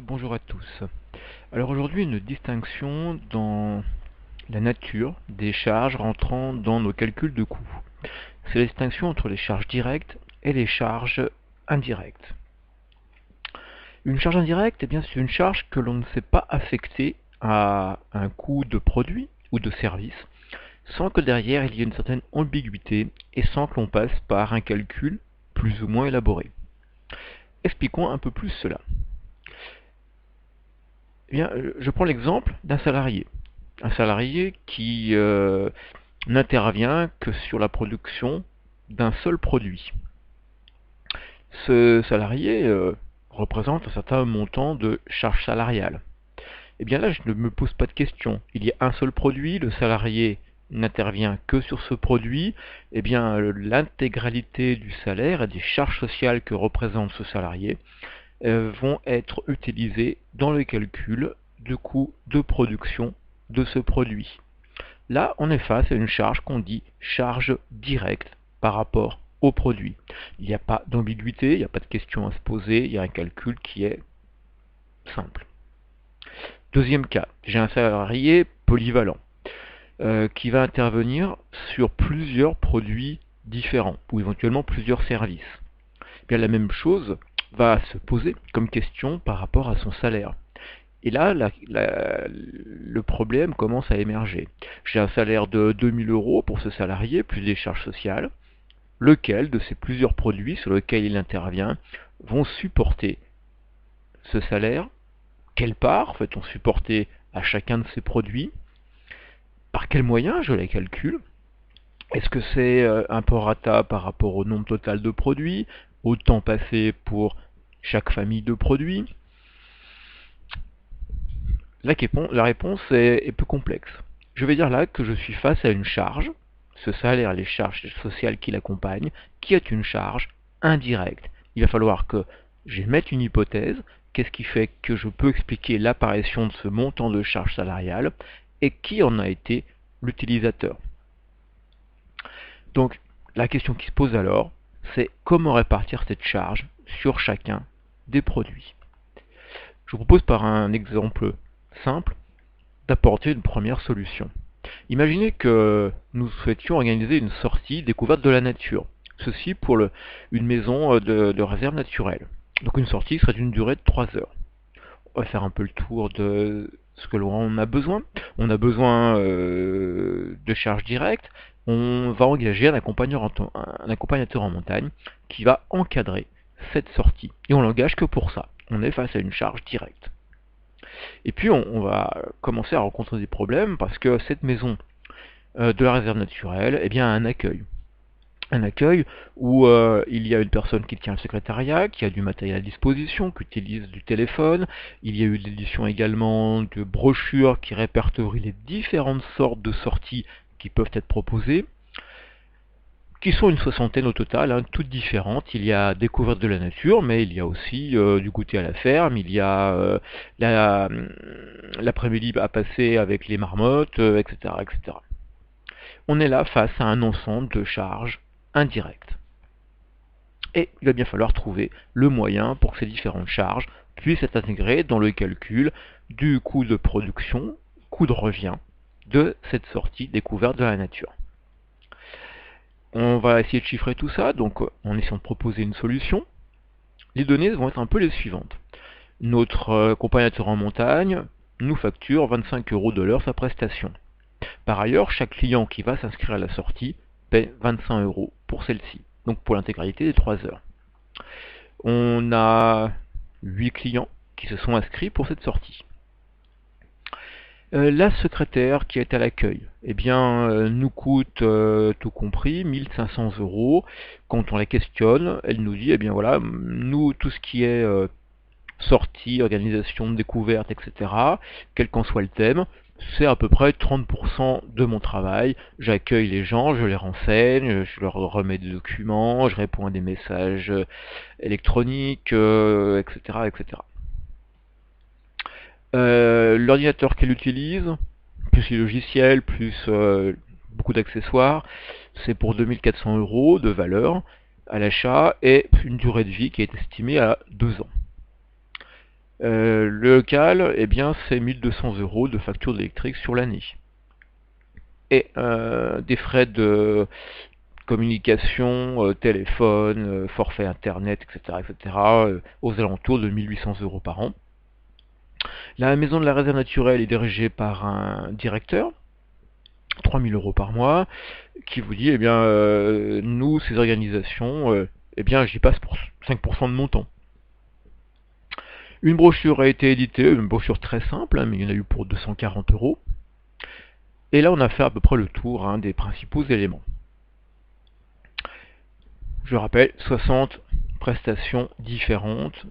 bonjour à tous. Alors aujourd'hui, une distinction dans la nature des charges rentrant dans nos calculs de coûts. C'est la distinction entre les charges directes et les charges indirectes. Une charge indirecte, eh bien, c'est une charge que l'on ne sait pas affecter à un coût de produit ou de service, sans que derrière il y ait une certaine ambiguïté et sans que l'on passe par un calcul plus ou moins élaboré. Expliquons un peu plus cela. Eh bien, je prends l'exemple d'un salarié. Un salarié qui n'intervient que sur la production d'un seul produit. Ce salarié représente un certain montant de charge salariale. Et bien là, je ne me pose pas de question. Il y a un seul produit, le salarié n'intervient que sur ce produit, et bien l'intégralité du salaire et des charges sociales que représente ce salarié vont être utilisées dans le calcul de coût de production de ce produit. Là, on est face à une charge qu'on dit charge directe par rapport au produit. Il n'y a pas d'ambiguïté, il n'y a pas de question à se poser, il y a un calcul qui est simple. Deuxième cas, j'ai un salarié polyvalent qui va intervenir sur plusieurs produits différents ou éventuellement plusieurs services. Bien, la même chose va se poser comme question par rapport à son salaire. Et là, le problème commence à émerger. J'ai un salaire de 2000 € pour ce salarié, plus des charges sociales. Lequel de ces plusieurs produits sur lesquels il intervient vont supporter ce salaire? Quelle part fait-on supporter à chacun de ces produits? Par quels moyens je les calcule? Est-ce que c'est un prorata par rapport au nombre total de produits, au temps passé pour chaque famille de produits? La réponse est peu complexe. Je vais dire là que je suis face à une charge, ce salaire et les charges sociales qui l'accompagnent, qui est une charge indirecte. Il va falloir que j'émette une hypothèse, qu'est-ce qui fait que je peux expliquer l'apparition de ce montant de charge salariale, et qui en a été l'utilisateur. Donc la question qui se pose alors, c'est comment répartir cette charge sur chacun des produits. Je vous propose par un exemple simple d'apporter une première solution. Imaginez que nous souhaitions organiser une sortie découverte de la nature. Ceci pour une maison de réserve naturelle. Donc une sortie serait d'une durée de 3 heures. On va faire un peu le tour de ce que l'on a besoin. On a besoin de charges directes. On va engager un accompagnateur en montagne qui va encadrer cette sortie. Et on l'engage que pour ça. On est face à une charge directe. Et puis on va commencer à rencontrer des problèmes parce que cette maison de la réserve naturelle eh bien, a un accueil. Un accueil où il y a une personne qui tient le secrétariat, qui a du matériel à disposition, qui utilise du téléphone. Il y a eu l'édition également de brochures qui répertorient les différentes sortes de sorties qui peuvent être proposées, qui sont une soixantaine au total, toutes différentes. Il y a découverte de la nature, mais il y a aussi du goûter à la ferme, il y a l'après-midi à passer avec les marmottes, etc., etc. On est là face à un ensemble de charges indirectes. Et il va bien falloir trouver le moyen pour que ces différentes charges puissent être intégrées dans le calcul du coût de production, coût de revient de cette sortie découverte de la nature. On va essayer de chiffrer tout ça, donc en essayant de proposer une solution. Les données vont être un peu les suivantes. Notre accompagnateur en montagne nous facture 25 € de l'heure sa prestation. Par ailleurs, chaque client qui va s'inscrire à la sortie paie 25 € pour celle-ci, donc pour l'intégralité des 3 heures. On a 8 clients qui se sont inscrits pour cette sortie. La secrétaire qui est à l'accueil, eh bien, nous coûte tout compris 1500 €. Quand on la questionne, elle nous dit, eh bien voilà, nous, tout ce qui est sortie, organisation, découverte, etc., quel qu'en soit le thème, c'est à peu près 30% de mon travail. J'accueille les gens, je les renseigne, je leur remets des documents, je réponds à des messages électroniques, etc., etc. L'ordinateur qu'elle utilise, plus les logiciels, plus beaucoup d'accessoires, c'est pour 2400 € de valeur à l'achat et une durée de vie qui est estimée à 2 ans. Le local, eh bien, c'est 1200 € de facture d'électrique sur l'année. Et des frais de communication, téléphone, forfait internet, etc., aux alentours de 1800 € par an. La maison de la réserve naturelle est dirigée par un directeur, 3000 € par mois, qui vous dit, eh bien, nous, ces organisations, eh bien, j'y passe pour 5% de mon temps. Une brochure a été éditée, une brochure très simple, hein, mais il y en a eu pour 240 €. Et là, on a fait à peu près le tour, hein, des principaux éléments. Je rappelle, 60 prestations différentes,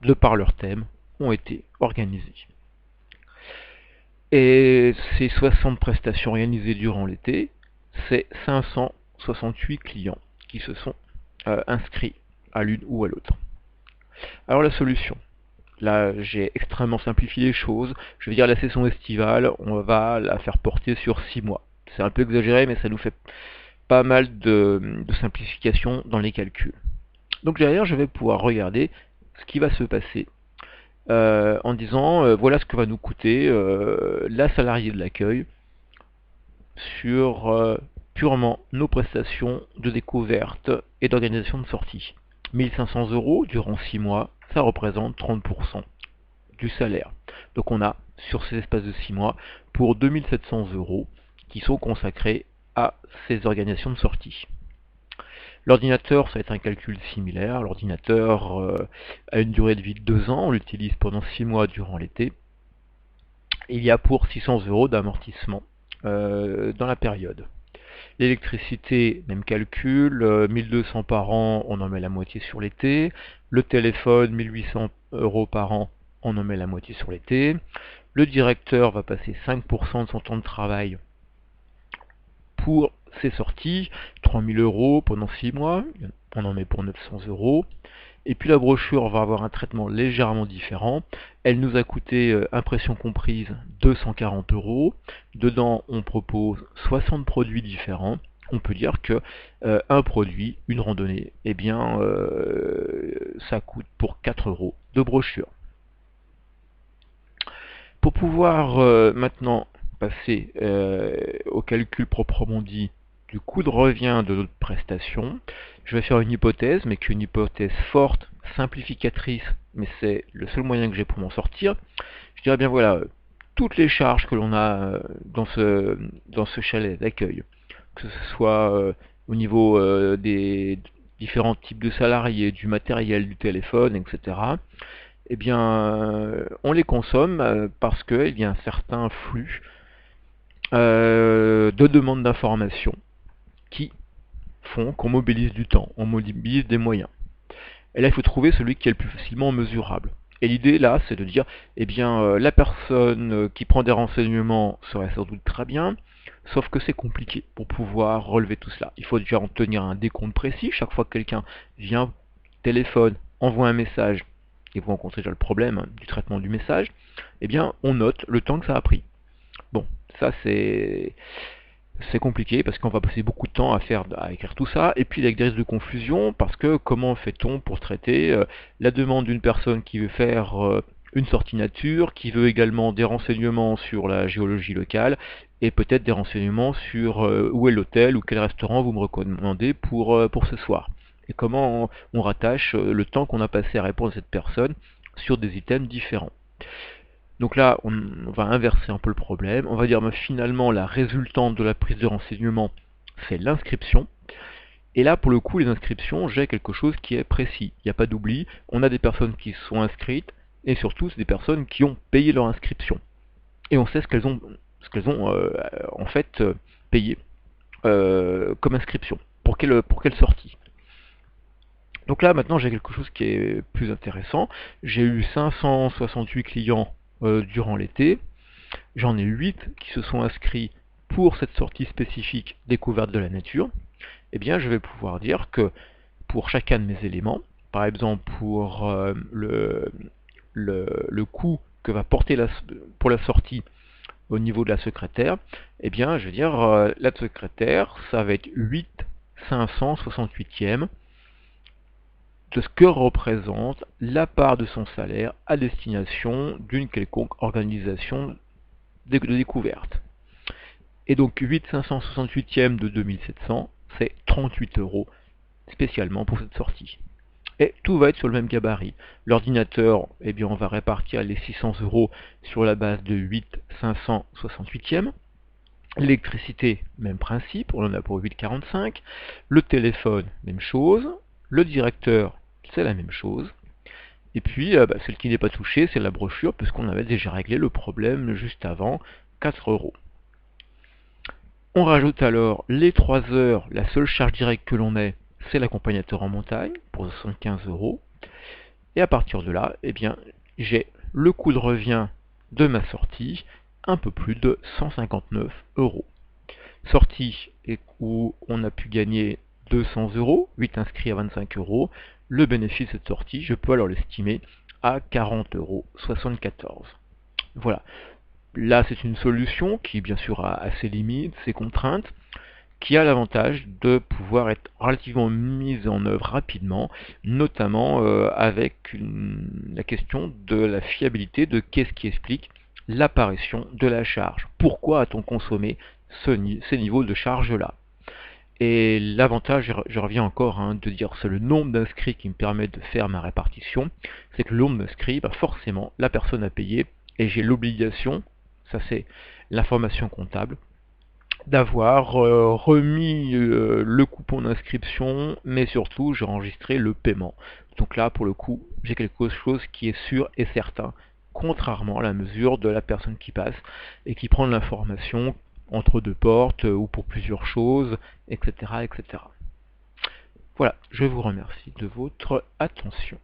de par leur thème, ont été organisées. Et ces 60 prestations organisées durant l'été, c'est 568 clients qui se sont inscrits à l'une ou à l'autre. Alors la solution. Là, j'ai extrêmement simplifié les choses. Je veux dire, la session estivale, on va la faire porter sur 6 mois. C'est un peu exagéré, mais ça nous fait pas mal de simplification dans les calculs. Donc derrière, je vais pouvoir regarder ce qui va se passer en disant voilà ce que va nous coûter la salariée de l'accueil sur purement nos prestations de découverte et d'organisation de sortie. 1500 € durant 6 mois, ça représente 30% du salaire. Donc on a, sur ces espaces de 6 mois, pour 2700 € qui sont consacrés à ces organisations de sortie. L'ordinateur, ça va être un calcul similaire. L'ordinateur a une durée de vie de 2 ans, on l'utilise pendant 6 mois durant l'été. Il y a pour 600 € d'amortissement dans la période. L'électricité, même calcul, 1200 par an, on en met la moitié sur l'été. Le téléphone, 1800 € par an, on en met la moitié sur l'été. Le directeur va passer 5% de son temps de travail pour ses sorties, 3000 € pendant 6 mois, on en met pour 900 €. Et puis la brochure va avoir un traitement légèrement différent. Elle nous a coûté, impression comprise, 240 €. Dedans, on propose 60 produits différents. On peut dire que un produit, une randonnée, eh bien, ça coûte pour 4 € de brochure. Pour pouvoir maintenant passer au calcul proprement dit du coût de revient de notre prestation, je vais faire une hypothèse, mais qui est une hypothèse forte, simplificatrice, mais c'est le seul moyen que j'ai pour m'en sortir. Je dirais bien voilà, toutes les charges que l'on a dans ce chalet d'accueil, que ce soit au niveau des différents types de salariés, du matériel, du téléphone, etc., eh bien, on les consomme parce qu'il y a un certain flux de demandes d'informations qui font qu'on mobilise du temps, on mobilise des moyens. Et là, il faut trouver celui qui est le plus facilement mesurable. Et l'idée là, c'est de dire, eh bien, la personne qui prend des renseignements serait sans doute très bien, sauf que c'est compliqué pour pouvoir relever tout cela. Il faut déjà en tenir un décompte précis. Chaque fois que quelqu'un vient, téléphone, envoie un message, et vous rencontrez déjà le problème du traitement du message, eh bien, on note le temps que ça a pris. Bon, ça c'est compliqué parce qu'on va passer beaucoup de temps à écrire tout ça, et puis avec des risques de confusion, parce que comment fait-on pour traiter la demande d'une personne qui veut faire une sortie nature, qui veut également des renseignements sur la géologie locale, et peut-être des renseignements sur où est l'hôtel ou quel restaurant vous me recommandez pour ce soir. Et comment on rattache le temps qu'on a passé à répondre à cette personne sur des items différents. Donc là, on va inverser un peu le problème. On va dire finalement la résultante de la prise de renseignement, c'est l'inscription. Et là, pour le coup, les inscriptions, j'ai quelque chose qui est précis. Il n'y a pas d'oubli. On a des personnes qui sont inscrites, et surtout, c'est des personnes qui ont payé leur inscription. Et on sait ce qu'elles ont en fait payé comme inscription. Pour quelle sortie. Donc là, maintenant, j'ai quelque chose qui est plus intéressant. J'ai eu 568 clients durant l'été. J'en ai 8 qui se sont inscrits pour cette sortie spécifique découverte de la nature. Eh bien, je vais pouvoir dire que pour chacun de mes éléments, par exemple pour le coût que va porter pour la sortie au niveau de la secrétaire, eh bien, je vais dire la secrétaire, ça va être 8 568e de ce que représente la part de son salaire à destination d'une quelconque organisation de découverte. Et donc 8,568e de 2700, c'est 38 euros spécialement pour cette sortie. Et tout va être sur le même gabarit. L'ordinateur, eh bien, on va répartir les 600 euros sur la base de 8,568e. L'électricité, même principe, on en a pour 8,45. Le téléphone, même chose. Le directeur, c'est la même chose. Et puis, celle qui n'est pas touchée, c'est la brochure, puisqu'on avait déjà réglé le problème juste avant, 4 euros. On rajoute alors les 3 heures, la seule charge directe que l'on ait, c'est l'accompagnateur en montagne, pour 75 euros. Et à partir de là, eh bien, j'ai le coût de revient de ma sortie, un peu plus de 159 euros. Sortie où on a pu gagner 200 euros, 8 inscrits à 25 euros. Le bénéfice de cette sortie, je peux alors l'estimer à 40,74 euros. Voilà. Là, c'est une solution qui, bien sûr, a ses limites, ses contraintes, qui a l'avantage de pouvoir être relativement mise en œuvre rapidement, notamment avec la question de la fiabilité de qu'est-ce qui explique l'apparition de la charge. Pourquoi a-t-on consommé ces niveaux de charge-là? Et l'avantage, je reviens encore, de dire c'est le nombre d'inscrits qui me permet de faire ma répartition, c'est que le nombre d'inscrits, forcément, la personne a payé, et j'ai l'obligation, ça c'est l'information comptable, d'avoir remis le coupon d'inscription, mais surtout j'ai enregistré le paiement. Donc là, pour le coup, j'ai quelque chose qui est sûr et certain, contrairement à la mesure de la personne qui passe et qui prend de l'information entre deux portes ou pour plusieurs choses, etc., etc. Voilà, je vous remercie de votre attention.